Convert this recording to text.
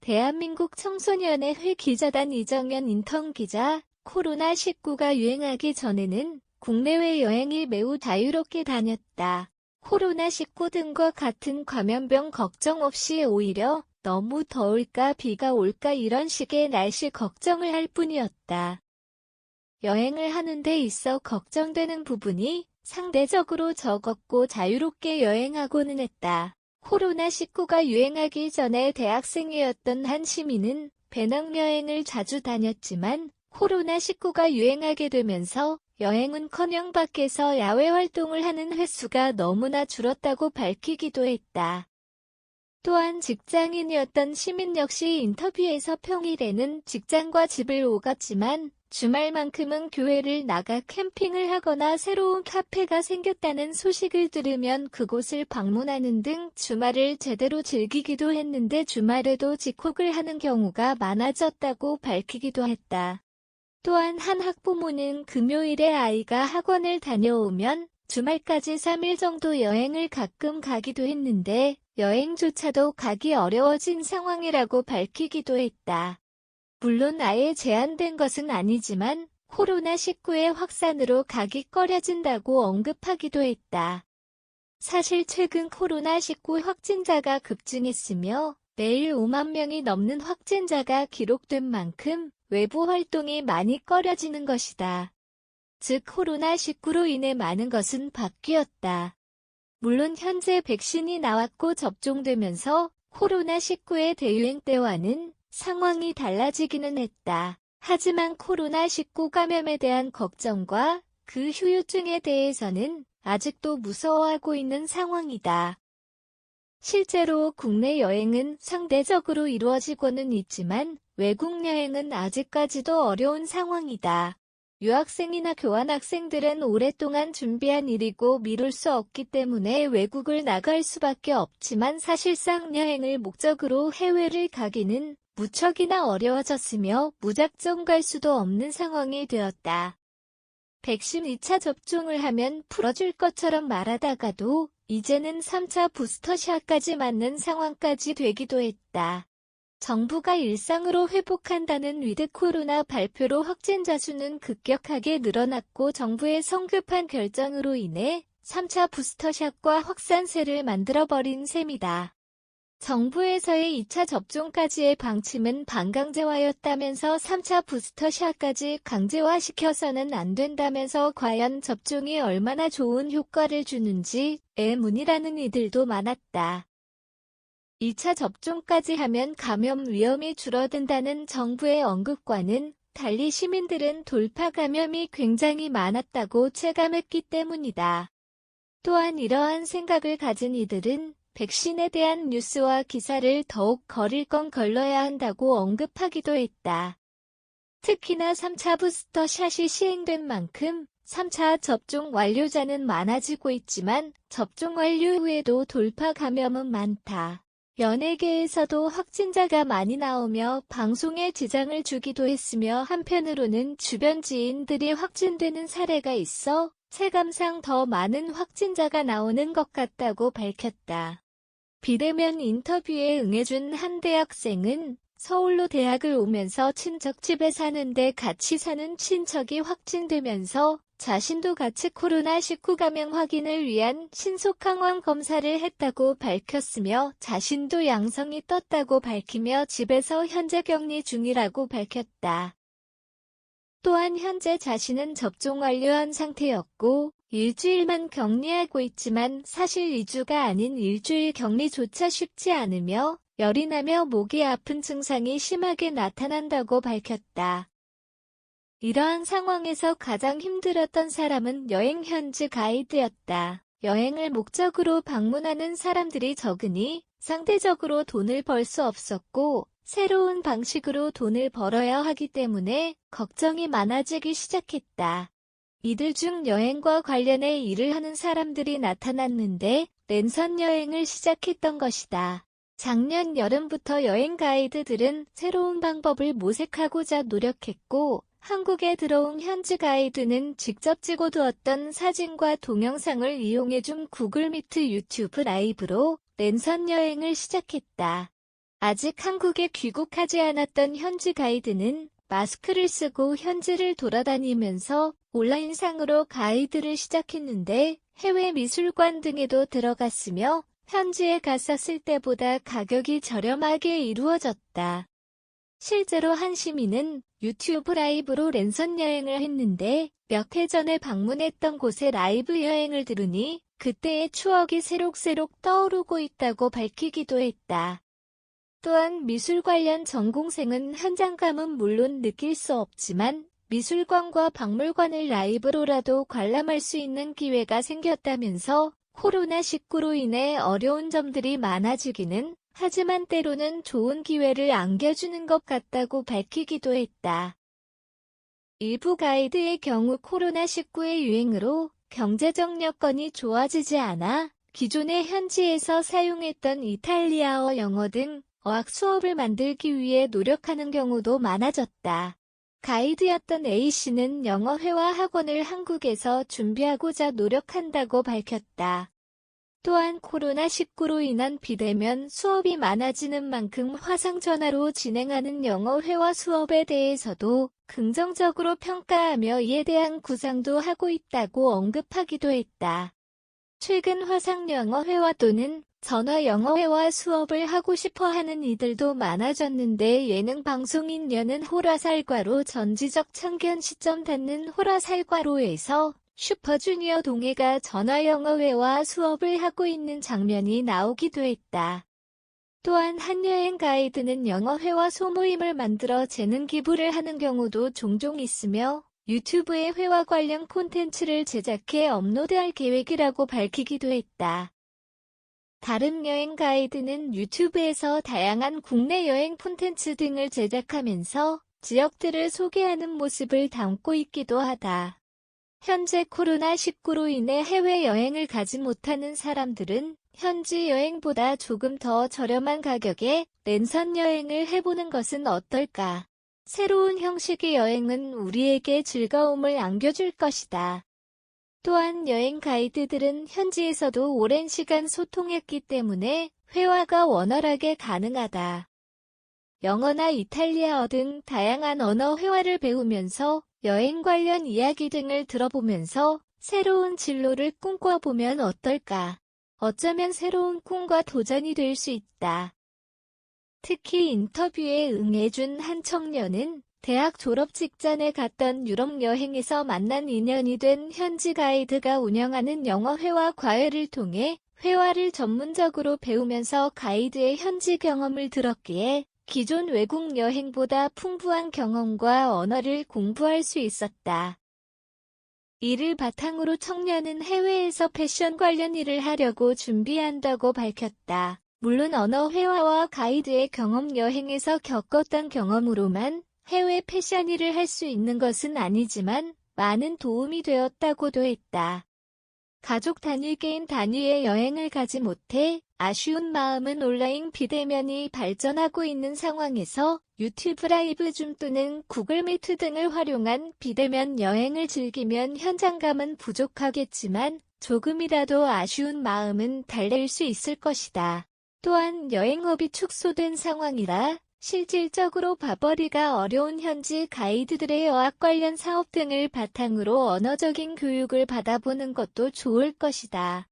대한민국 청소년의 기자단 이정현 인턴 기자, 코로나19가 유행하기 전에는 국내외 여행이 매우 자유롭게 다녔다. 코로나19 등과 같은 감염병 걱정 없이 오히려 너무 더울까 비가 올까 이런 식의 날씨 걱정을 할 뿐이었다. 여행을 하는 데 있어 걱정되는 부분이 상대적으로 적었고 자유롭게 여행하고는 했다. 코로나19가 유행하기 전에 대학생이었던 한 시민은 배낭여행을 자주 다녔지만 코로나19가 유행하게 되면서 여행은커녕 밖에서 야외 활동을 하는 횟수가 너무나 줄었다고 밝히기도 했다. 또한 직장인이었던 시민 역시 인터뷰에서 평일에는 직장과 집을 오갔지만 주말만큼은 교회를 나가 캠핑을 하거나 새로운 카페가 생겼다는 소식을 들으면 그곳을 방문하는 등 주말을 제대로 즐기기도 했는데 주말에도 집콕을 하는 경우가 많아졌다고 밝히기도 했다. 또한 한 학부모는 금요일에 아이가 학원을 다녀오면 주말까지 3일 정도 여행을 가끔 가기도 했는데 여행조차도 가기 어려워진 상황이라고 밝히기도 했다. 물론 아예 제한된 것은 아니지만 코로나19의 확산으로 가기 꺼려진다고 언급하기도 했다. 사실 최근 코로나19 확진자가 급증했으며 매일 5만 명이 넘는 확진자가 기록된 만큼 외부 활동이 많이 꺼려지는 것이다. 즉 코로나19로 인해 많은 것은 바뀌었다. 물론 현재 백신이 나왔고 접종되면서 코로나19의 대유행 때와는 상황이 달라지기는 했다. 하지만 코로나19 감염에 대한 걱정과 그 후유증에 대해서는 아직도 무서워하고 있는 상황이다. 실제로 국내 여행은 상대적으로 이루어지고는 있지만 외국 여행은 아직까지도 어려운 상황이다. 유학생이나 교환학생들은 오랫동안 준비한 일이고 미룰 수 없기 때문에 외국을 나갈 수밖에 없지만 사실상 여행을 목적으로 해외를 가기는 무척이나 어려워졌으며 무작정 갈 수도 없는 상황이 되었다. 백신 2차 접종을 하면 풀어줄 것처럼 말하다가도 이제는 3차 부스터샷까지 맞는 상황까지 되기도 했다. 정부가 일상으로 회복한다는 위드 코로나 발표로 확진자 수는 급격하게 늘어났고 정부의 성급한 결정으로 인해 3차 부스터샷과 확산세를 만들어버린 셈이다. 정부에서의 2차 접종까지의 방침은 반강제화였다면서 3차 부스터샷까지 강제화시켜서는 안 된다면서 과연 접종이 얼마나 좋은 효과를 주는지 의문이라는 이들도 많았다. 2차 접종까지 하면 감염 위험이 줄어든다는 정부의 언급과는 달리 시민들은 돌파 감염이 굉장히 많았다고 체감했기 때문이다. 또한 이러한 생각을 가진 이들은 백신에 대한 뉴스와 기사를 더욱 거릴 건 걸러야 한다고 언급하기도 했다. 특히나 3차 부스터샷이 시행된 만큼 3차 접종 완료자는 많아지고 있지만 접종 완료 후에도 돌파 감염은 많다. 연예계에서도 확진자가 많이 나오며 방송에 지장을 주기도 했으며 한편으로는 주변 지인들이 확진되는 사례가 있어 체감상 더 많은 확진자가 나오는 것 같다고 밝혔다. 비대면 인터뷰에 응해준 한 대학생은 서울로 대학을 오면서 친척 집에 사는데 같이 사는 친척이 확진되면서 자신도 같이 코로나19 감염 확인을 위한 신속 항원 검사를 했다고 밝혔으며 자신도 양성이 떴다고 밝히며 집에서 현재 격리 중이라고 밝혔다. 또한 현재 자신은 접종 완료한 상태였고 일주일만 격리하고 있지만 사실 2주가 아닌 일주일 격리조차 쉽지 않으며 열이 나며 목이 아픈 증상이 심하게 나타난다고 밝혔다. 이러한 상황에서 가장 힘들었던 사람은 여행 현지 가이드였다. 여행을 목적으로 방문하는 사람들이 적으니 상대적으로 돈을 벌 수 없었고 새로운 방식으로 돈을 벌어야 하기 때문에 걱정이 많아지기 시작했다. 이들 중 여행과 관련해 일을 하는 사람들이 나타났는데 랜선 여행을 시작했던 것이다. 작년 여름부터 여행 가이드들은 새로운 방법을 모색하고자 노력했고 한국에 들어온 현지 가이드는 직접 찍어두었던 사진과 동영상을 이용해 준 구글 미트 유튜브 라이브로 랜선 여행을 시작했다. 아직 한국에 귀국하지 않았던 현지 가이드는 마스크를 쓰고 현지를 돌아다니면서 온라인상으로 가이드를 시작했는데 해외 미술관 등에도 들어갔으며 현지에 갔었을 때보다 가격이 저렴하게 이루어졌다. 실제로 한 시민은 유튜브 라이브로 랜선 여행을 했는데 몇 해 전에 방문했던 곳에 라이브 여행을 들으니 그때의 추억이 새록새록 떠오르고 있다고 밝히기도 했다. 또한 미술 관련 전공생은 현장감은 물론 느낄 수 없지만 미술관과 박물관을 라이브로라도 관람할 수 있는 기회가 생겼다면서 코로나19로 인해 어려운 점들이 많아지기는 하지만 때로는 좋은 기회를 안겨주는 것 같다고 밝히기도 했다. 일부 가이드의 경우 코로나19의 유행으로 경제적 여건이 좋아지지 않아 기존의 현지에서 사용했던 이탈리아어, 영어 등 어학 수업을 만들기 위해 노력하는 경우도 많아졌다. 가이드였던 A씨는 영어 회화 학원을 한국에서 준비하고자 노력한다고 밝혔다. 또한 코로나19로 인한 비대면 수업이 많아지는 만큼 화상전화로 진행하는 영어 회화 수업에 대해서도 긍정적으로 평가하며 이에 대한 구상도 하고 있다고 언급하기도 했다. 최근 화상 영어 회화 또는 전화 영어 회화 수업을 하고 싶어 하는 이들도 많아졌는데 예능 방송인 여는 호라살과로 전지적 참견 시점 닿는 호라살과로에서 슈퍼주니어 동해가 전화 영어 회화 수업을 하고 있는 장면이 나오기도 했다. 또한 한 여행 가이드는 영어 회화 소모임을 만들어 재능 기부를 하는 경우도 종종 있으며 유튜브에 회화 관련 콘텐츠를 제작해 업로드할 계획이라고 밝히기도 했다. 다른 여행 가이드는 유튜브에서 다양한 국내 여행 콘텐츠 등을 제작하면서 지역들을 소개하는 모습을 담고 있기도 하다. 현재 코로나19로 인해 해외여행을 가지 못하는 사람들은 현지 여행보다 조금 더 저렴한 가격에 랜선 여행을 해보는 것은 어떨까? 새로운 형식의 여행은 우리에게 즐거움을 안겨줄 것이다. 또한 여행 가이드들은 현지에서도 오랜 시간 소통했기 때문에 회화가 원활하게 가능하다. 영어나 이탈리아어 등 다양한 언어 회화를 배우면서 여행 관련 이야기 등을 들어보면서 새로운 진로를 꿈꿔보면 어떨까? 어쩌면 새로운 꿈과 도전이 될 수 있다. 특히 인터뷰에 응해준 한 청년은 대학 졸업 직전에 갔던 유럽 여행에서 만난 인연이 된 현지 가이드가 운영하는 영어 회화 과외를 통해 회화를 전문적으로 배우면서 가이드의 현지 경험을 들었기에 기존 외국 여행보다 풍부한 경험과 언어를 공부할 수 있었다. 이를 바탕으로 청년은 해외에서 패션 관련 일을 하려고 준비한다고 밝혔다. 물론 언어 회화와 가이드의 경험 여행에서 겪었던 경험으로만 해외 패션 일을 할 수 있는 것은 아니지만 많은 도움이 되었다고도 했다. 가족 단위 개인 단위의 여행을 가지 못해 아쉬운 마음은 온라인 비대면이 발전하고 있는 상황에서 유튜브 라이브 줌 또는 구글 미트 등을 활용한 비대면 여행을 즐기면 현장감은 부족하겠지만 조금이라도 아쉬운 마음은 달랠 수 있을 것이다. 또한 여행업이 축소된 상황이라 실질적으로 밥벌이가 어려운 현지 가이드들의 어학 관련 사업 등을 바탕으로 언어적인 교육을 받아보는 것도 좋을 것이다.